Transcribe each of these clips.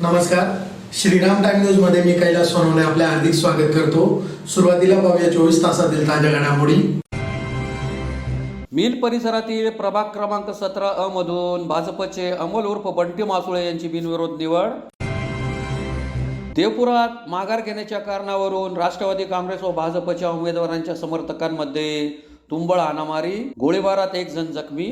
नमस्कार, Shriram time news मध्ये मी कैलास सोनवणे आपले हार्दिक स्वागत करतो। सुरुवातीला पाहूया 24 तासातील ताज्या घडामोडी। मिल परिसरातील प्रभाग क्रमांक 17 मधून भाजपचे अमोल उर्फ बंटी मासुळे यांची बिनविरोध निवड। देवपुरात माघार घेण्याच्या कारणावरून राष्ट्रवादी काँग्रेस व भाजपच्या उमेदवारांच्या समर्थकांमध्ये तुंबळ हाणामारी, गोळीबारात एक जण जखमी।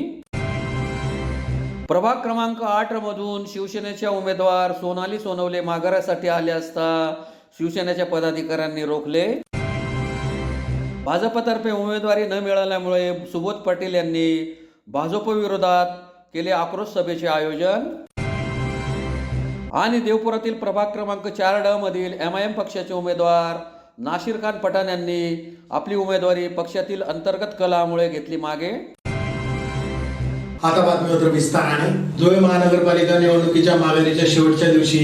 प्रभाग क्रमांक 8 मधून शिवसेनेच्या उमेदवार सोनाली सोनवणे माघारासाठी आले असता शिवसेनेच्या पदाधिकाऱ्यांनी रोखले। भाजपतर्फे उमेदवारी न मिळाल्यामुळे सुबोध पाटील यांनी भाजप विरोधात केले आक्रोश सभेचे आयोजन। आणि देवपुरातील प्रभाग क्रमांक 4 मधील MIM पक्षाचे उमेदवार नासिर खान पठाण यांनी आपली उमेदवारी पक्षातील अंतर्गत कलहामुळे घेतली मागे। आता बातमीपत्र विस्ताराने। धुळे महानगरपालिका निवडणुकीच्या माघारीच्या शेवटच्या दिवशी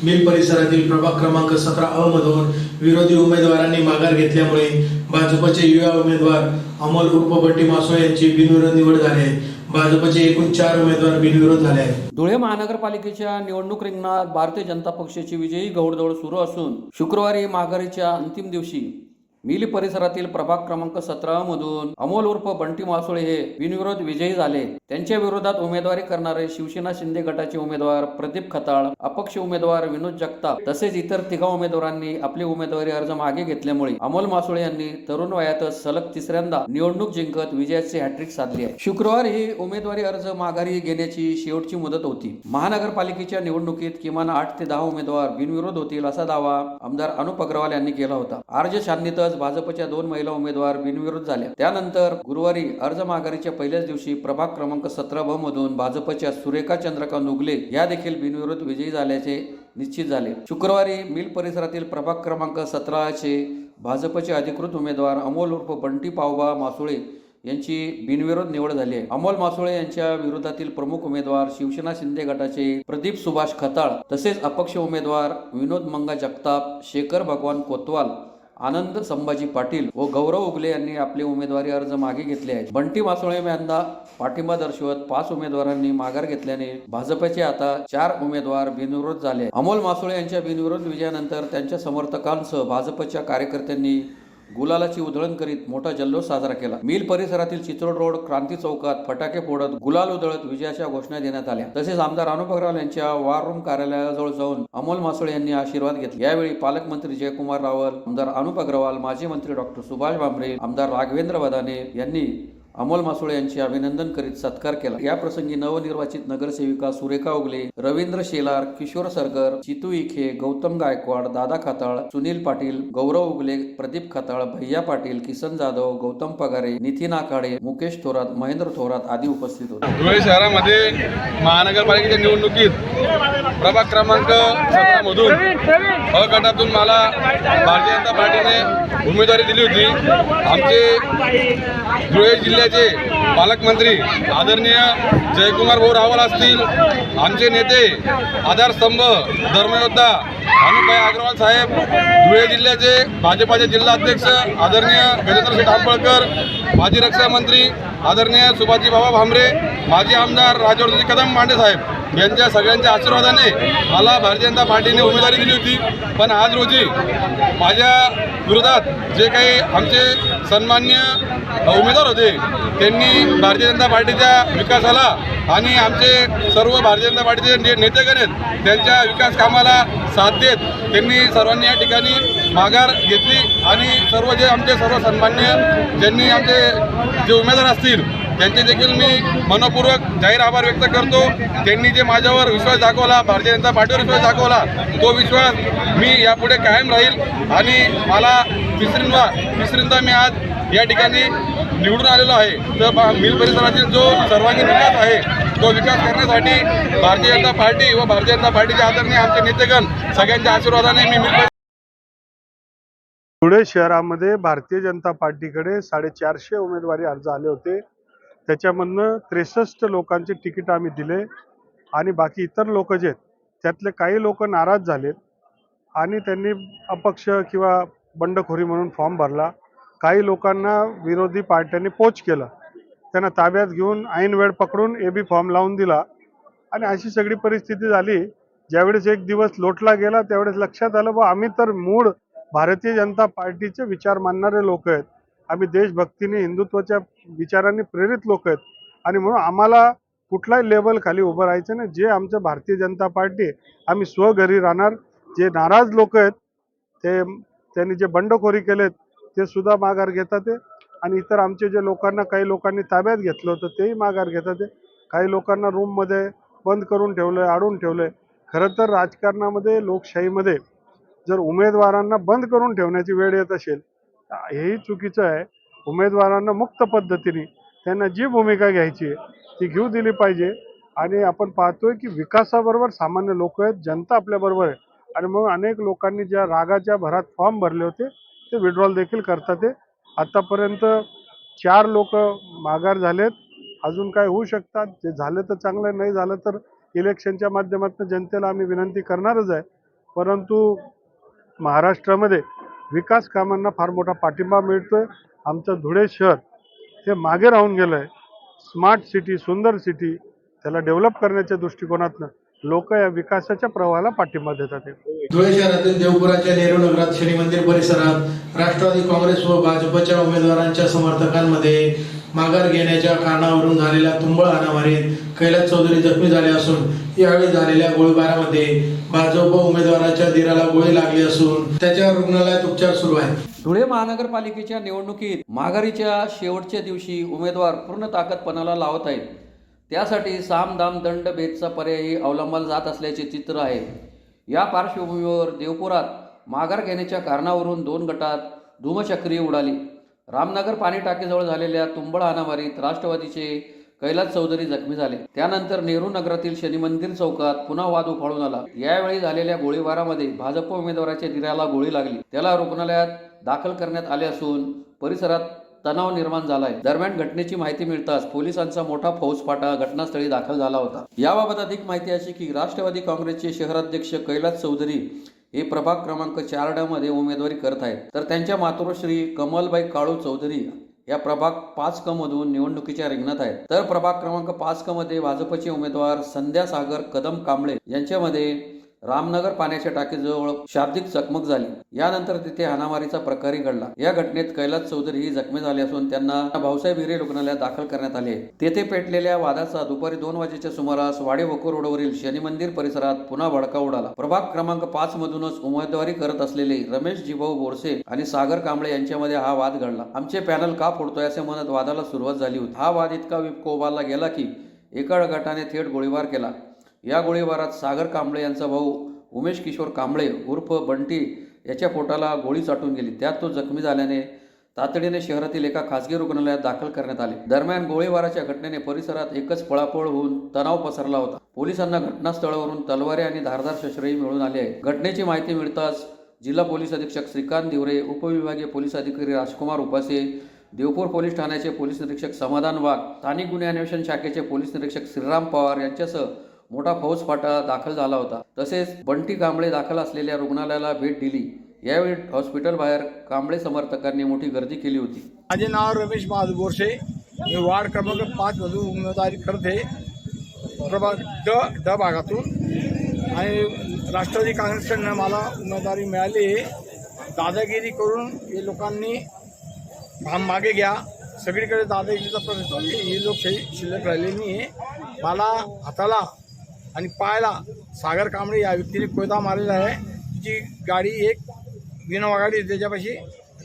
मिल परिसरातील प्रभाग क्रमांक 17 मधून विरोधी उमेदवारांनी माघार घेतल्यामुळे भाजपचे युवा उमेदवार अमोल उर्फ बंटी मासुळे यांची बिनविरोध निवड झाली आहे। भाजपचे एकूण 4 उमेदवार बिनविरोध झाले आहेत। धुळे महानगरपालिकेच्या निवडणूक रिंगणात भारतीय जनता पक्षाची विजयी घौडदौड सुरू असून शुक्रवारी माघारीच्या अंतिम दिवशी मिल परिसरातील प्रभाग क्रमांक 17 मधून अमोल उर्फ बंटी मासुळे हे बिनविरोध विजयी झाले। त्यांच्या विरोधात उमेदवारी करणारे शिवसेना शिंदे गटाचे उमेदवार प्रदीप खताळ, अपक्ष उमेदवार विनोद जगताप तसेच इतर 3 उमेदवारांनी आपले उमेदवारी अर्ज मागे घेतल्यामुळे अमोल मासुळे यांनी तरुण वयातच सलग 3ऱ्यांदा निवडणूक जिंकत विजयाचे हॅट्रिक साधले आहे। शुक्रवारी ही उमेदवारी अर्ज माघारी घेण्याची शेवटची मुदत होती। महानगरपालिकेच्या निवडणुकीत किमान 8 ते 10 उमेदवार बिनविरोध होतील असा दावा आमदार अनुप अग्रवाल यांनी केला होता। अर्ज छाननीत भाजपच्या 2 महिला उमेदवार बिनविरोध झाल्या। त्यानंतर गुरुवारी अर्ज माघारीच्या पहिल्याच दिवशी प्रभाग क्रमांक 17 मधून भाजपच्या सुरेखा चंद्रकांत उगले या देखील बिनविरोध विजयी झाल्याचे निश्चित झाले। शुक्रवारी मिल परिसरातील प्रभाग क्रमांक 17 चे भाजपचे अधिकृत उमेदवार अमोल उर्फ बंटी पावबा मासुळे यांची बिनविरोध निवड झाली आहे। अमोल मासुळे यांच्या विरोधातील प्रमुख उमेदवार शिवसेना शिंदे गटाचे प्रदीप सुभाष खताळ तसेच अपक्ष उमेदवार विनोद मंगा जगताप, शेखर भगवान कोतवाल, आनंद संभाजी पाटील व गौरव उगले यांनी आपले उमेदवारी अर्ज मागे घेतले आहेत। बंटी मासुळे यांना पाठिंबा दर्शवत 5 उमेदवारांनी माघार घेतल्याने भाजपचे आता 4 उमेदवार बिनविरोध झाले। अमोल मासुळे यांच्या बिनविरोध विजयानंतर त्यांच्या समर्थकांसह भाजपच्या कार्यकर्त्यांनी गुलालाची उधळण करीत मोठा जल्लोष साजरा केला। मिल परिसरातील चिचोड रोड, क्रांती चौकात फटाके फोडत गुलाल उधळत विजयाच्या घोषणा देण्यात आल्या। तसेच आमदार अनुप अग्रवाल यांच्या वार रूम कार्यालयाजवळ जाऊन अमोल मासुळे यांनी आशीर्वाद घेतले। यावेळी पालकमंत्री जयकुमार रावल, आमदार अनुप अग्रवाल, माजी मंत्री डॉक्टर सुभाष भामरे, आमदार राघवेंद्र बदाने यांनी अमोल मासुळे यांचे अभिनंदन करीत सत्कार केला। या प्रसंगी नवनिर्वाचित नगरसेविका सुरेखा उगले, रवींद्र शेलार, किशोर सरगर, चितू इखे, गौतम गायकवाड, दादा खताळ, सुनील पाटील, गौरव उगले, प्रदीप खताळ, भैया पाटील, किसन जाधव, गौतम पगारे, नितीन आखाडे, मुकेश थोरात, महेंद्र थोरात आदी उपस्थित होते। धुळे शहरामध्ये महानगरपालिकेच्या निवडणुकीत प्रभाग क्रमांक 17 मधून अ गटातून मला भारतीय जनता पार्टीने उमेदवारी दिली होती। आमचे धुळे जिल्ह्याचे पालकमंत्री आदरणीय जयकुमार भाऊ रावल असतील, आमचे नेते आधारस्तंभ धर्मयोद्धा अनुप अग्रवाल साहेब, धुळे जिल्ह्याचे भाजपाचे जिल्हाध्यक्ष आदरणीय गजेंद्र शेठ आंबळकर, माजी रक्षा मंत्री आदरणीय सुभाषजी बाबा भामरे, माजी आमदार राजवर्धन कदम मांडे साहेब यांच्या सगळ्यांच्या आशीर्वादाने मला भारतीय जनता पार्टीने उमेदवारी दिली होती। पण आज रोजी माझ्या विरोधात जे काही आमचे सन्मान्य उमेदवार होते त्यांनी भारतीय जनता पार्टीच्या विकासाला आणि आमचे सर्व भारतीय जनता पार्टीचे जे नेतेगण आहेत त्यांच्या विकास कामाला साथ देत त्यांनी सर्वांनी या ठिकाणी माघार घेतली आणि सर्व जे आमचे सर्व सन्मान्य ज्यांनी आमचे जे उमेदवार असतील त्यांचे देखील मी मनपूर्वक जाहीर आभार व्यक्त करतो। त्यांनी जे माझ्यावर विश्वास दाखवला, भारतीय जनता पार्टीवर विश्वास दाखवला, तो विश्वास मी यापुढे कायम राहील आणि मला तिसऱ्यांदा मी आज या ठिकाणी निवडून आलेलो आहे। तर मिल परिसरातील जो सर्वांगीण विकास आहे तो विकास करण्यासाठी भारतीय जनता पार्टी व भारतीय जनता पार्टीचे आदरणीय आमचे नेतेगण सगळ्यांच्या आशीर्वादाने मी मिल धुळे शहरामध्ये भारतीय जनता पार्टीकडे 450 उमेदवारी अर्ज आले होते। त्याच्यामधनं 63 लोकांचे तिकीट आम्ही दिले आणि बाकी इतर लोक जे त्यातले काही लोक नाराज झालेत आणि त्यांनी अपक्ष किंवा बंडखोरी म्हणून फॉर्म भरला। काही लोकांना विरोधी पार्ट्यांनी पोच केलं, त्यांना ताब्यात घेऊन ऐन वेळ पकडून एबी फॉर्म लावून दिला आणि अशी सगळी परिस्थिती झाली ज्यावेळेस एक दिवस लोटला गेला त्यावेळेस लक्षात आलं बा आम्ही तर मूळ भारतीय जनता पार्टीचे विचार मानणारे लोक आहेत. आम्ही देशभक्तीने हिंदुत्वाच्या विचारांनी प्रेरित लोक आहेत आणि म्हणून आम्हाला कुठलाही लेवल खाली उभं राहायचं नाही. जे आमचं भारतीय जनता पार्टी आहे आम्ही स्वघरी राहणार. जे नाराज लोक आहेत त्यांनी जे बंडखोरी केलेत ते सुद्धा माघार घेतात आहे आणि इतर आमचे जे लोकांना काही लोकांनी ताब्यात घेतलं होतं तेही माघार घेतात आहे. काही लोकांना रूममध्ये बंद करून ठेवलं आहे, अडवून ठेवलं आहे. खरं तर राजकारणामध्ये लोकशाहीमध्ये जर उमेदवारांना बंद करून ठेवण्याची वेळ येत असेल हेही चुकीचं आहे. उमेदवारांना मुक्त पद्धतीने त्यांना जी भूमिका घ्यायची आहे ती घेऊ दिली पाहिजे आणि आपण पाहतोय की विकासाबरोबर सामान्य लोक आहेत, जनता आपल्याबरोबर आहे आणि मग अनेक लोकांनी ज्या रागाच्या भरात फॉर्म भरले होते ते विड्रॉल देखील करतात आहे. आतापर्यंत 4 लोक माघार झालेत. अजून काय होऊ शकतात. जे झालं तर चांगलं, नाही झालं तर इलेक्शनच्या माध्यमातून जनतेला आम्ही विनंती करणारच आहे. परंतु महाराष्ट्रामध्ये विकास कामांना फार मोठा पाठिंबा मिळतोय. आमचं धुळे शहर हे मागे राहून गेलं आहे. स्मार्ट सिटी, सुंदर सिटी त्याला डेव्हलप करण्याच्या दृष्टिकोनातनं लोक या विकासाच्या प्रवाहाला पाठिंबा देतात आहे. धुळे शहरातील देवपुराच्या नेहरू नगरात शनी मंदिर परिसरात राष्ट्रवादी काँग्रेस व भाजपच्या उमेदवारांच्या समर्थकांमध्ये माघार घेण्याच्या कारणावरून झालेल्या तुंबळ हाणामारीत कैलास चौधरी जखमी झाले असून यावेळी झालेल्या गोळीबारामध्ये भाजप उमेदवाराच्या धीराला गोळी लागली असून त्याच्यावर रुग्णालयात उपचार सुरू आहेत. धुळे महानगरपालिकेच्या निवडणुकीत माघारीच्या शेवटच्या दिवशी उमेदवार पूर्ण ताकद पणाला लावत आहेत. त्यासाठी साम दाम दंड भेदचा पर्यायही अवलंबला जात असल्याचे चित्र आहे. या पार्श्वभूमीवर देवपुरात माघार घेण्याच्या कारणावरून 2 गटात धूमचक्री उडाली. रामनगर पाणी टाकीजवळ झालेल्या तुंबळ हाणामारीत राष्ट्रवादीचे कैलास चौधरी जखमी झाले. त्यानंतर नेहरू नगरातील शनी मंदिर चौकात पुन्हा वाद उफाळून आला. यावेळी झालेल्या गोळीबारामध्ये भाजप उमेदवाराच्या धीराला गोळी लागली. त्याला रुग्णालयात दाखल करण्यात आले असून परिसरात तणाव निर्माण झालाय. दरम्यान घटनेची माहिती मिळताच पोलिसांचा मोठा फौजफाटा घटनास्थळी दाखल झाला होता. याबाबत अधिक माहिती अशी की राष्ट्रवादी काँग्रेसचे शहराध्यक्ष कैलास चौधरी हे प्रभाग क्रमांक 4 मध्ये उमेदवारी करत आहेत. तर त्यांच्या मातोश्री कमलबाई काळू चौधरी या प्रभाग 5 क मधून निवडणुकीच्या रिंगणात आहेत. तर प्रभाग क्रमांक 5 क मध्ये भाजपचे उमेदवार संध्या सागर कदम कांबळे यांच्यामध्ये रामनगर पाण्याच्या टाकीजवळ शाब्दिक चकमक झाली. यानंतर तिथे हाणामारीचा प्रकारही घडला. या घटनेत कैलास चौधरी ही जखमी झाले असून त्यांना भाऊसाहेब हिरे रुग्णालयात दाखल करण्यात आले. तेथे पेटलेल्या वादाचा दुपारी 2 वाजेच्या सुमारास वाडे वको रोडवरील शनी मंदिर परिसरात पुन्हा भडका उडाला. प्रभाग क्रमांक 5 मधूनच उमेदवारी करत असलेले रमेश जिभाऊ बोरसे आणि सागर कांबळे यांच्यामध्ये हा वाद घडला. आमचे पॅनल का फोडतोय असे म्हणत वादाला सुरुवात झाली होती. हा वाद इतका विकोपाला गेला की एका गटाने थेट गोळीबार केला. या गोळीबारात सागर कांबळे यांचा भाऊ उमेश किशोर कांबळे उर्फ बंटी याच्या पोटाला गोळी चाटून गेली. त्यात तो जखमी झाल्याने तातडीने शहरातील एका खासगी रुग्णालयात दाखल करण्यात आले. दरम्यान गोळीबाराच्या घटनेने परिसरात एकच पळापळ होऊन तणाव पसरला होता. पोलिसांना घटनास्थळावरून तलवारी आणि धारदार शस्त्रही मिळून आले आहे. घटनेची माहिती मिळताच जिल्हा पोलीस अधीक्षक श्रीकांत दिवरे, उपविभागीय पोलीस अधिकारी राजकुमार उपासे, देवपूर पोलीस ठाण्याचे पोलीस निरीक्षक समाधान वाघ, स्थानिक गुन्हे अन्वेषण शाखेचे पोलीस निरीक्षक श्रीराम पवार यांच्यासह मोठा फौजफाटा दाखल झाला होता. तसेच बंटी कांबळे दाखल असलेल्या रुग्णालयाला भेट दिली. यावेळी हॉस्पिटल बाहेर कांबळे समर्थकांनी मोठी गर्दी केली होती. माझे नाव रमेश महादेव बोरसे. मी वार्ड क्रमांक 5 मधून उमेदवारी करते प्रभाग द भागातून आणि राष्ट्रवादी काँग्रेसकडनं मला उमेदवारी मिळाली. दादागिरी करून हे लोकांनी मागे घ्या, सगळीकडे दादागिरीचा प्रश्न, ही लोकशाही शिल्लक राहिलेली नाही. मला हाताला आणि पायाला सागर कांबळे या व्यक्तीने कोयता मारलेला आहे. तिची गाडी एक विनोवा गाडी त्याच्यापाशी,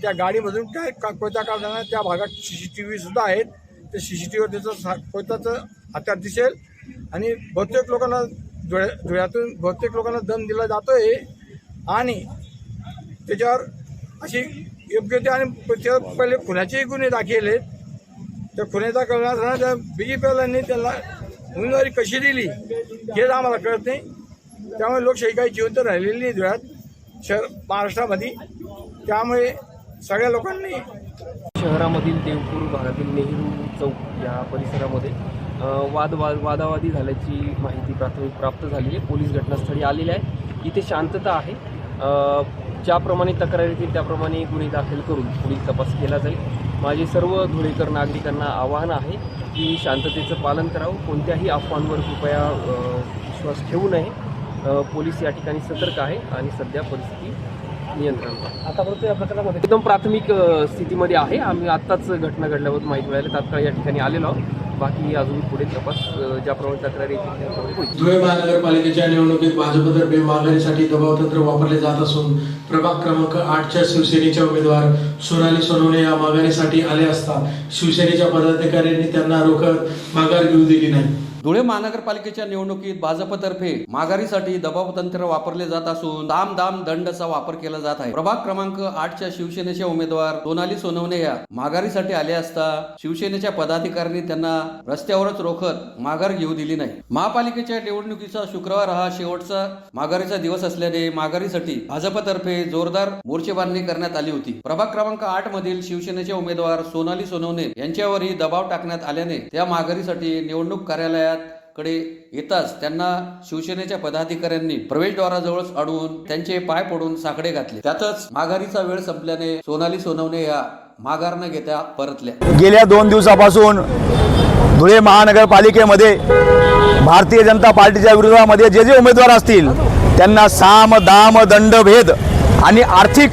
त्या गाडीमधून काय कोयता काढताना त्या भागात CCTV सुद्धा आहेत. त्या CCTVवर त्याचं कोयताचं हत्यार दिसेल आणि बहुतेक लोकांना धुळ्यातून बहुतेक लोकांना दम दिला जातोय आणि त्याच्यावर अशी योग्य ते आणि त्याच्यावर पहिले खुनाचेही गुन्हे दाखल आहेत. त्या खुन्याचा करण्यासाठी त्या BJPवाल्यांनी त्यांना उमेदवारी कशी दिली हेच आम्हाला कळत नाही. त्यामुळे लोकशाही काही जिवंत राहिलेली नाही धुळ्यात महाराष्ट्रामध्ये. त्यामुळे सगळ्या लोकांनी शहरामधील देवपूर भागातील नेहरू चौक या परिसरामध्ये वादावादी झाल्याची माहिती प्राथमिक प्राप्त झाली आहे. पोलीस घटनास्थळी आलेले आहे. इथे शांतता आहे. ज्याप्रमाणे तक्रार येतील त्याप्रमाणे गुन्हे दाखल करून पुढील तपास केला जाईल. माझे सर्व धुळेकर नागरिकांना आवाहन आहे की शांततेचं पालन करावं. कोणत्याही अफवांवर कृपया विश्वास ठेवू नये. पोलीस या ठिकाणी सतर्क आहे आणि सध्या परिस्थिती नियंत्रणात आतापर्यंत या प्रकरणामध्ये एकदम प्राथमिक स्थितीमध्ये आहे. आम्ही आत्ताच घटना घडल्याबद्दल माहिती मिळाली, तात्काळ या ठिकाणी आलेलो आहोत. बाकी अजून पुढे तपास ज्याप्रमाणे तक्रारी येतील त्याप्रमाणे होईल. धुळे महानगरपालिकेच्या निवडणुकीत भाजपतर्फे माघारीसाठी दबावतंत्र वापरले जात असून प्रभाग क्रमांक 8च्या शिवसेनेच्या उमेदवार सोनाली सोनवणे या माघारीसाठी आले असता शिवसेनेच्या पदाधिकाऱ्यांनी त्यांना रोखत माघार घेऊ दिली नाही. धुळे महानगरपालिकेच्या निवडणुकीत भाजपतर्फे माघारीसाठी दबाव तंत्र वापरले जात असून दाम दाम दंडचा वापर केला जात आहे. प्रभाग क्रमांक 8च्या शिवसेनेच्या उमेदवार सोनाली सोनवणे या माघारीसाठी आले असता शिवसेनेच्या पदाधिकाऱ्यांनी त्यांना रस्त्यावरच रोखत माघार घेऊ दिली नाही. महापालिकेच्या निवडणुकीचा शुक्रवार हा शेवटचा माघारीचा दिवस असल्याने माघारीसाठी भाजपतर्फे जोरदार मोर्चेबांधणी करण्यात आली होती. प्रभाग क्रमांक 8 मधील शिवसेनेचे उमेदवार सोनाली सोनवणे यांच्यावरही दबाव टाकण्यात आल्याने त्या माघारीसाठी निवडणूक कार्यालयात कडे येताच त्यांना शिवसेनेच्या पदाधिकाऱ्यांनी प्रवेशद्वाराजवळच अडवून त्यांचे पाय पडून साकडे घातले. त्यातच माघारीचा वेळ संपल्याने सोनाली सोनवणे या माघार न घेता परतल्या. गेल्या 2 दिवसापासून धुळे महानगरपालिकेमध्ये भारतीय जनता पार्टीच्या विरोधामध्ये जे जे उमेदवार असतील त्यांना साम दाम दंड भेद आणि आर्थिक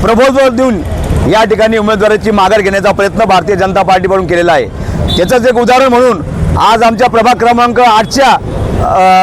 प्रबोधन देऊन या ठिकाणी उमेदवाराची माघार घेण्याचा प्रयत्न भारतीय जनता पार्टीकडून केलेला आहे. त्याचंच एक उदाहरण म्हणून आज आमच्या प्रभाग क्रमांक 8च्या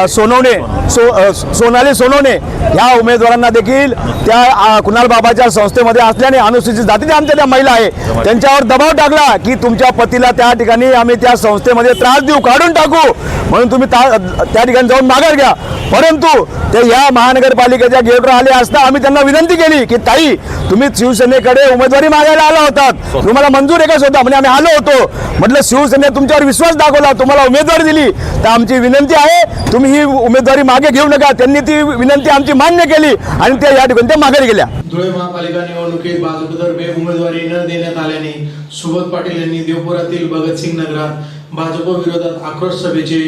सोनाली सोनवणे ह्या उमेदवारांना देखील त्या कुणाल बाबाच्या संस्थेमध्ये असल्याने अनुसूचित जातीच्या आमच्या त्या महिला आहे त्यांच्यावर दबाव टाकला की तुमच्या पतीला त्या ठिकाणी आम्ही त्या संस्थेमध्ये त्रास देऊ, काढून टाकू, म्हणून तुम्ही त्या ठिकाणी जाऊन माघार घ्या. परंतु ते ह्या महानगरपालिकेच्या गेटवर आले असता आम्ही त्यांना विनंती केली की ताई तुम्ही शिवसेनेकडे उमेदवारी मागायला आला होतात, तुम्हाला मंजूर आहे का स्वतः? म्हणजे आम्ही आलो होतो. म्हटलं शिवसेने तुमच्यावर विश्वास दाखवला, तुम्हाला उमेदवारी दिली, तर आमची विनंती आहे तुम्ही ही उमेदवारी मागे घेऊ नका. त्यांनी ती विनंती आमची मान्य केली आणि त्या या ठिकाणी त्या माघारी गेल्या. धुळे महापालिका निवडणुकीत भाजपतर्फे उमेदवारी न देण्यात आल्याने सुबोध पाटील यांनी देवपुरातील भगतसिंग नगरात भाजप विरोधात आक्रोश सभेचे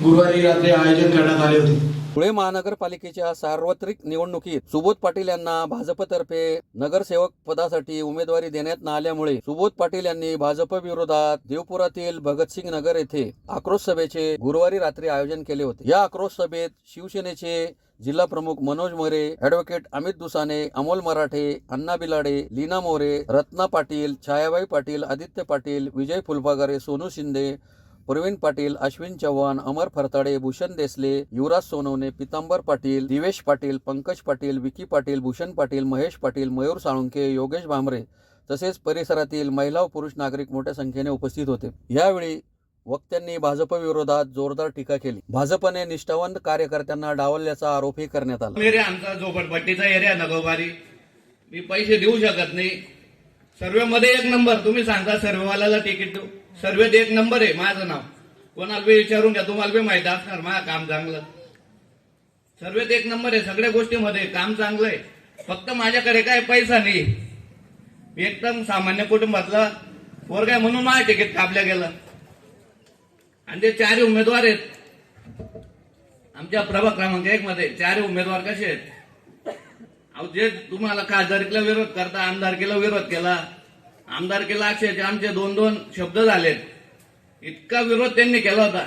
गुरुवारी रात्री आयोजन करण्यात आले होते. धुळे महानगरपालिकेच्या सार्वत्रिक निवडणुकीत सुबोध पाटील यांना भाजपतर्फे नगरसेवक पदासाठी उमेदवारी देण्यात न आल्यामुळे सुबोध पाटील यांनी भाजप विरोधात देवपुरातील भगतसिंग नगर येथे आक्रोश सभेचे गुरुवारी रात्री आयोजन केले होते. या आक्रोश सभेत शिवसेनेचे जिल्हा प्रमुख मनोज मोरे, ॲडव्होकेट अमित दुसाने, अमोल मराठे, अण्णा बिलाडे, लीना मोरे, रत्ना पाटील, छायाबाई पाटील, आदित्य पाटील, विजय फुलपागारे, सोनू शिंदे, प्रवीण पाटील, अश्विन चव्हाण, अमर फरताडे, भूषण देसले, युवराज सोनवणे, पितांबर पाटील, दिवेश पाटील, पंकज पाटील, विकी पाटील, भूषण पाटील, महेश पाटील, मयूर साळुंके, योगेश भामरे तसेच परिसरातील महिला व पुरुष नागरिक मोठ्या संख्येने उपस्थित होते. यावेळी वक्त्यांनी भाजप विरोधात जोरदार टीका केली. भाजपने निष्ठावंत कार्यकर्त्यांना डावलल्याचा आरोपही करण्यात आला. एरिया आमचा झोपडपट्टीचा एरिया नगोबारी, मी पैसे देऊ शकत नाही. सर्वे मध्ये 1 नंबर, तुम्ही सांगता सर्वेवाल्याला तिकीट देऊ, सर्वेत 1 नंबर आहे माझं नाव. कोणाला बी विचारून घ्या, तुम्हाला बी माहिती असणार माझं काम चांगलं. सर्वेत 1 नंबर आहे, सगळ्या गोष्टीमध्ये काम चांगलं आहे. फक्त माझ्याकडे काय पैसा नाही. एकदम सामान्य कुटुंबातला वर्ग आहे म्हणून माझं तिकीट कापल्या गेलं. आणि ते 4 उमेदवार आहेत आमच्या प्रभाग क्रमांक 1 मध्ये. 4 उमेदवार कसे आहेत? अहो, जे तुम्हाला खासदारकीला विरोध करता, आमदारकीला विरोध केला, आमदारकीला अक्षरशः आमचे 2-2 शब्द झालेत. इतका विरोध त्यांनी केला होता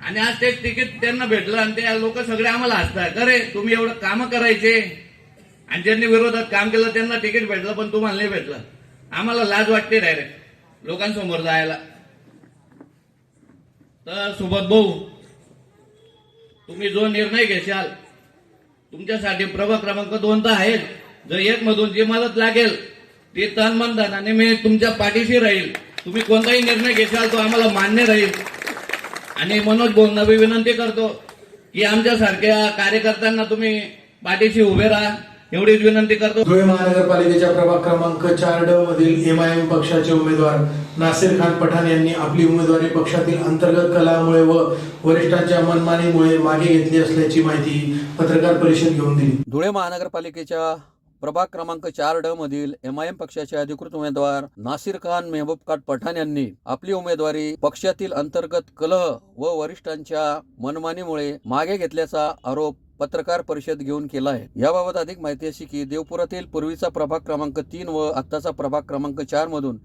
आणि आज ते तिकीट त्यांना भेटलं आणि ते लोक सगळे आम्हाला हसतात. अरे तुम्ही एवढं काम करायचे आणि ज्यांनी विरोधात काम केलं त्यांना तिकीट भेटलं पण तुम्हाला नाही भेटलं. आम्हाला लाज वाटते डायरेक्ट लोकांसमोर जायला. तर सुबोध भाऊ, तुम्ही जो निर्णय घेशाल तुमच्यासाठी प्रभाग क्रमांक 2 तर आहेच. जर 1 मधून जी मदत लागेल ती तन मन धनाने मी तुमच्या पाठीशी राहील. तुम्ही कोणताही निर्णय घेशाल तो आम्हाला मान्य राहील. आणि मनोज भाऊंना मी विनंती करतो की आमच्यासारख्या कार्यकर्त्यांना तुम्ही पाठीशी उभे राहा, एवढीच विनंती करतो. धुळे महानगरपालिकेच्या प्रभाग क्रमांक 4ड मधील MIM पक्षाचे उमेदवार नासिर खान पठाण यांनी आपली उमेदवारी पक्षातील अंतर्गत कलहामुळे व वरिष्ठांच्या मनमानीमुळे मागे घेतली असल्याची माहिती पत्रकार परिषद घेऊन दिली. धुळे महानगरपालिकेच्या प्रभाग क्रमांक 4ड मधील MIM पक्षाचे अधिकृत उमेदवार नासिर खान मेहबूब खान पठाण यांनी आपली उमेदवारी पक्षातील अंतर्गत कलह व वरिष्ठांच्या मनमानीमुळे मागे घेतल्याचा आरोप पत्रकार परिषद घेऊन केला आहे. याबाबत अधिक माहिती अशी की देवपुरातील पूर्वीचा प्रभाग क्रमांक 3 व आत्ताचा प्रभाग क्रमांक 4 मधून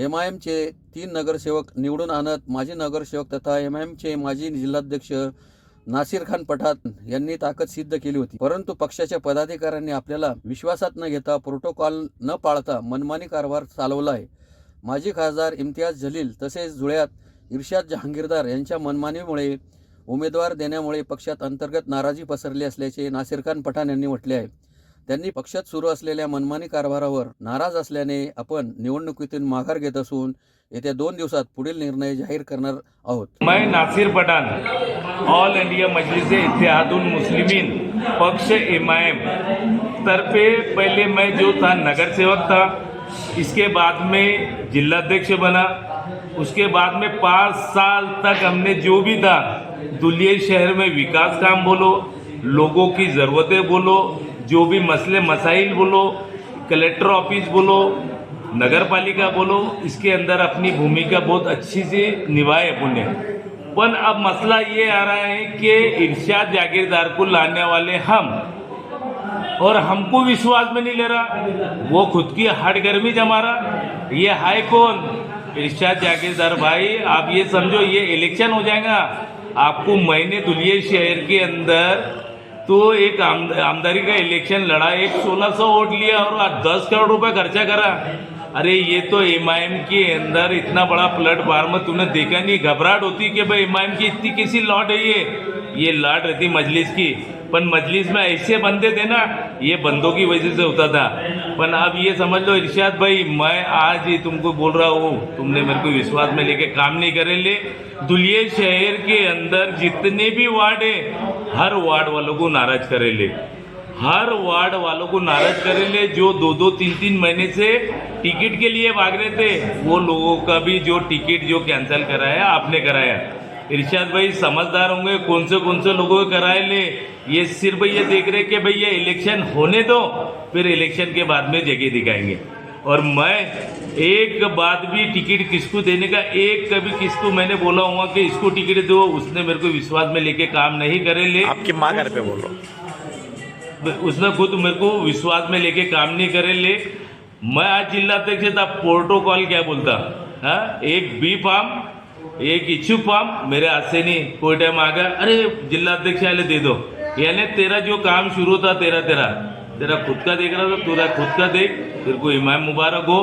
MIM चे 3 नगरसेवक निवडून आणत माजी नगरसेवक तथा MIM चे माजी जिल्हाध्यक्ष नासिर खान पठाण यांनी ताकद सिद्ध केली होती, परंतु पक्षाच्या पदाधिकाऱ्यांनी आपल्याला विश्वासात न घेता प्रोटोकॉल न पाळता मनमानी कारभार चालवला आहे. माजी खासदार इम्तियाज जलील तसेच जुळ्यात इर्शाद जहांगीरदार यांच्या मनमानीमुळे उमेदवार देण्यामुळे पक्षात अंतर्गत नाराजी पसरली असल्याचे नासिर खान पठाण यांनी म्हटले आहे. त्यांनी पक्षात सुरू असलेल्या मनमानी कारभारावर नाराज असल्याने आपण निवडणुकीतून माघार घेत असून येत्या 2 दिवसात पुढील निर्णय जाहीर करणार आहोत. मैं नासिर पठान ऑल इंडिया मजलिस इत्तेहादुल मुस्लिमीन पक्ष इमाम तरफे पहले मैं जो था नगर सेवक था, इसके बाद में जिलाध्यक्ष बना, उसके बाद में 5 साल तक हमने जो भी था दुलिये शहर में विकास काम बोलो, लोगों की ज़रूरतें बोलो, जो भी मसले मसाइल बोलो, कलेक्टर ऑफिस बोलो, नगर पालिका बोलो, इसके अंदर अपनी भूमिका बहुत अच्छी से निभाए पुण्य. पर अब मसला ये आ रहा है कि इरशाद जागीरदार को लाने वाले हम, और हमको विश्वास में नहीं ले रहा, वो खुद की हट गर्मी जमा रहा. ये है कौन? इरशाद जागीरदार भाई, आप ये समझो ये इलेक्शन हो जाएगा, आपको महीने दुलिये शहर के अंदर तो एक आमदारी का इलेक्शन लड़ा, एक 1600 वोट लिया और 10 करोड़ रुपए खर्चा करा. अरे ये तो इमाम के अंदर इतना बड़ा प्लेटफार्म तूने देखा नहीं? घबराहट होती कि भाई इमाम की इतनी कैसी लॉट है, ये लॉट रहती मजलिस की. पर मजलिस में ऐसे बंदे थे ना, ये बंदों की वजह से होता था. पर अब ये समझ लो इरशाद भाई, मैं आज ही तुमको बोल रहा हूँ, तुमने मेरे को विश्वास में लेके काम नहीं करे ले. दुलिये शहर के अंदर जितने भी वार्ड है, हर वार्ड वालों को नाराज करे ले, हर वार्ड वालों को नाराज करे ले. जो 2-2, 3-3 महीने से टिकट के लिए भाग रहे थे, वो लोगों का भी जो टिकट जो कैंसिल कराया आपने कराया. इरशाद भाई समझदार होंगे, कौन से लोगों को कराए ले. ये सिर्फ ये देख रहे कि भैया इलेक्शन होने दो, फिर इलेक्शन के बाद में जगह दिखाएंगे. और मैं एक बात भी टिकट किसको देने का, एक कभी किसको मैंने बोला हुआ कि इसको टिकट दो, उसने मेरे को विश्वास में लेके काम नहीं करे ले. आपकी मां घर पे बोल रहा हूँ, उसने खुद मेरे को विश्वास में लेके काम नहीं करे ले. मैं आज जिलाध्यक्ष था, प्रोटोकॉल क्या बोलता, हाँ, एक बी फॉर्म, एक इच्छुक फॉर्म मेरे हाथ से नहीं. कोई टाइम आ गया, अरे जिलाध्यक्ष वाले दे दो. यानी तेरा जो काम शुरू था तेरा खुद का देख रहा था, तेरा खुद का देख. तेरे को इमाम मुबारक हो.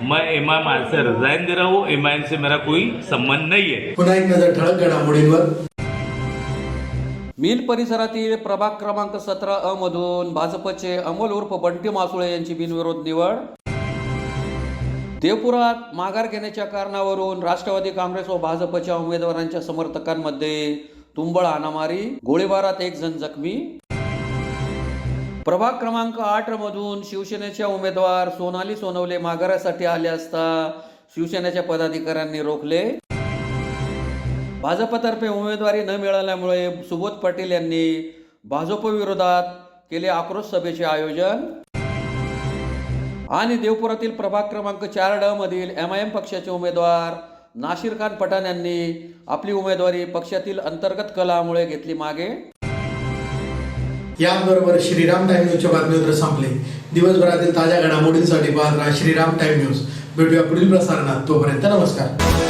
मैं इमाम आज से रिजाइन दे रहा हूँ, इमाम से मेरा कोई संबंध नहीं है. पुन्हा एक नजर ठळक घडामोडींवर. मिल परिसरातील प्रभाग क्रमांक 17 अ मधून भाजपचे अमोल उर्फ बंटी मासुळे यांची बिनविरोध निवड. देवपुरात माघार घेण्याच्या कारणावरून राष्ट्रवादी काँग्रेस व भाजपच्या उमेदवारांच्या समर्थकांमध्ये तुंबळ हाणामारी, गोळीबारात 1 जण जखमी. प्रभाग क्रमांक 8 मधून शिवसेनेच्या उमेदवार सोनाली सोनवले माघारासाठी आले असता शिवसेनेच्या पदाधिकाऱ्यांनी रोखले. भाजपतर्फे उमेदवारी न मिळाल्यामुळे सुबोध पाटील यांनी भाजप विरोधात केले आक्रोश सभेचे आयोजन. आणि देवपुरातील प्रभाग क्रमांक 4 मधील MIM पक्षाचे उमेदवार नासिर खान पठाण यांनी आपली उमेदवारी पक्षातील अंतर्गत कलहामुळे घेतली मागे. याबरोबर श्रीराम टाइम न्यूजच्या बातमीपत्र संपले. दिवसभरातील ताज्या घडामोडींसाठी पाहत राहा श्रीराम टाइम न्यूज. भेटूया पुढील प्रसारणात. तोपर्यंत नमस्कार.